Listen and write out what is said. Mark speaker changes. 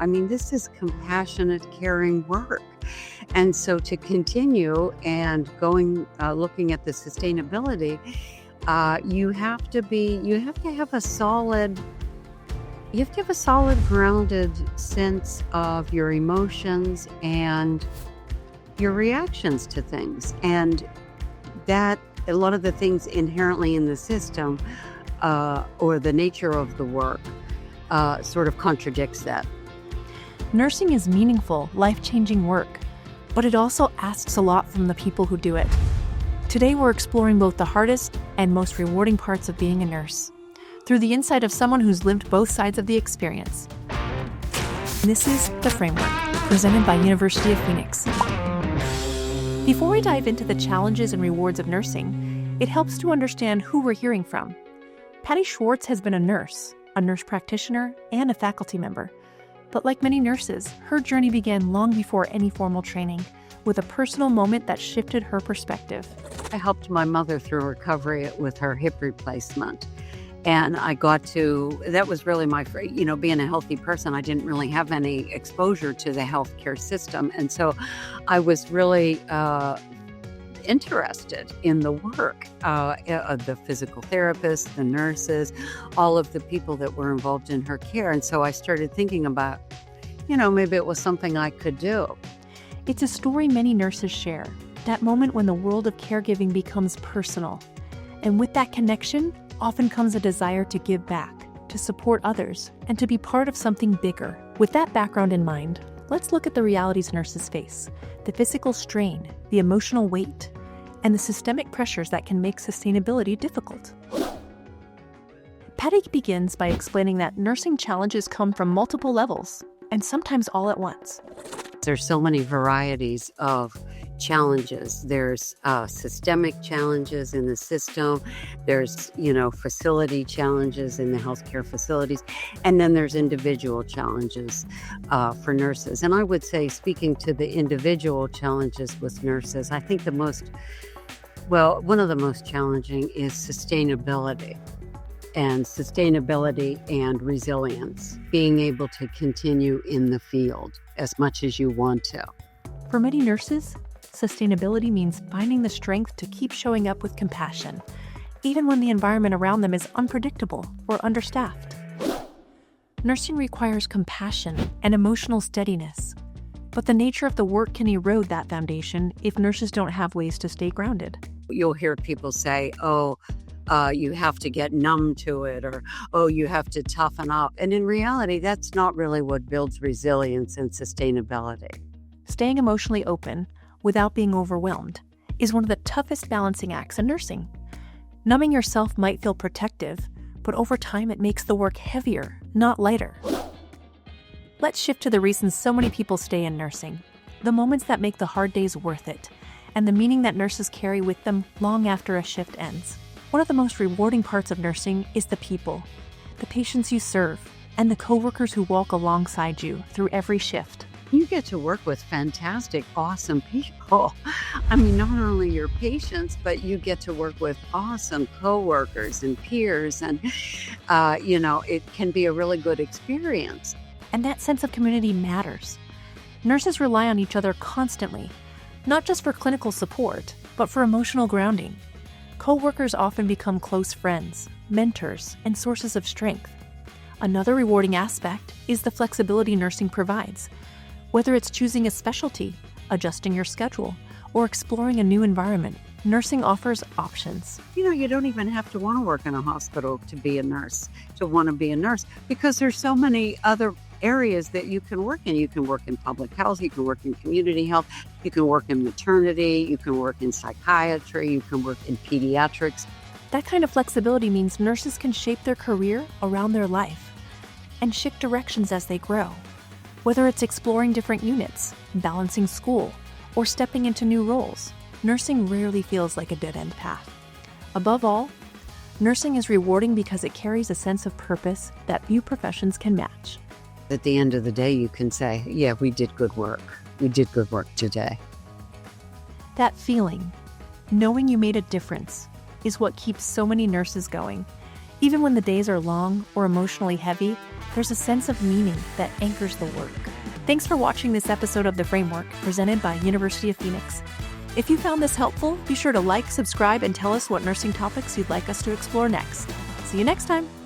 Speaker 1: I mean, this is compassionate, caring work. And so to continue and looking at the sustainability, you have to have a solid, grounded sense of your emotions and your reactions to things. And that a lot of the things inherently in the system, or the nature of the work, sort of contradicts that.
Speaker 2: Nursing is meaningful, life-changing work, but it also asks a lot from the people who do it. Today we're exploring both the hardest and most rewarding parts of being a nurse, through the insight of someone who's lived both sides of the experience. This is The Framework, presented by University of Phoenix. Before we dive into the challenges and rewards of nursing, it helps to understand who we're hearing from. Patti Schwartz has been a nurse practitioner, and a faculty member. But like many nurses, her journey began long before any formal training, with a personal moment that shifted her perspective.
Speaker 1: I helped my mother through recovery with her hip replacement. And that was really being a healthy person, I didn't really have any exposure to the healthcare system. And so I was really interested in the work of the physical therapists, the nurses, all of the people that were involved in her care. And so I started thinking about, maybe it was something I could do.
Speaker 2: It's a story many nurses share, that moment when the world of caregiving becomes personal. And with that connection, often comes a desire to give back, to support others, and to be part of something bigger. With that background in mind, let's look at the realities nurses face, the physical strain, the emotional weight, and the systemic pressures that can make sustainability difficult. Patti begins by explaining that nursing challenges come from multiple levels, and sometimes all at once.
Speaker 1: There's so many varieties of challenges. There's systemic challenges in the system. There's, facility challenges in the healthcare facilities. And then there's individual challenges for nurses. And I would say, speaking to the individual challenges with nurses, I think one of the most challenging is sustainability and resilience, being able to continue in the field as much as you want to.
Speaker 2: For many nurses, sustainability means finding the strength to keep showing up with compassion, even when the environment around them is unpredictable or understaffed. Nursing requires compassion and emotional steadiness, but the nature of the work can erode that foundation if nurses don't have ways to stay grounded.
Speaker 1: You'll hear people say, you have to get numb to it, or, you have to toughen up. And in reality, that's not really what builds resilience and sustainability.
Speaker 2: Staying emotionally open without being overwhelmed is one of the toughest balancing acts in nursing. Numbing yourself might feel protective, but over time it makes the work heavier, not lighter. Let's shift to the reasons so many people stay in nursing, the moments that make the hard days worth it, and the meaning that nurses carry with them long after a shift ends. One of the most rewarding parts of nursing is the people, the patients you serve, and the coworkers who walk alongside you through every shift.
Speaker 1: You get to work with fantastic, awesome people. I mean, not only your patients, but you get to work with awesome coworkers and peers, and it can be a really good experience.
Speaker 2: And that sense of community matters. Nurses rely on each other constantly, not just for clinical support, but for emotional grounding. Coworkers often become close friends, mentors, and sources of strength. Another rewarding aspect is the flexibility nursing provides. Whether it's choosing a specialty, adjusting your schedule, or exploring a new environment, nursing offers options.
Speaker 1: You don't even have to want to work in a hospital to want to be a nurse, because there's so many other areas that you can work in. You can work in public health, you can work in community health, you can work in maternity, you can work in psychiatry, you can work in pediatrics.
Speaker 2: That kind of flexibility means nurses can shape their career around their life and shift directions as they grow. Whether it's exploring different units, balancing school, or stepping into new roles, nursing rarely feels like a dead-end path. Above all, nursing is rewarding because it carries a sense of purpose that few professions can match.
Speaker 1: At the end of the day, you can say, yeah, we did good work. We did good work today.
Speaker 2: That feeling, knowing you made a difference, is what keeps so many nurses going. Even when the days are long or emotionally heavy, there's a sense of meaning that anchors the work. Thanks for watching this episode of The Framework, presented by University of Phoenix. If you found this helpful, be sure to like, subscribe, and tell us what nursing topics you'd like us to explore next. See you next time.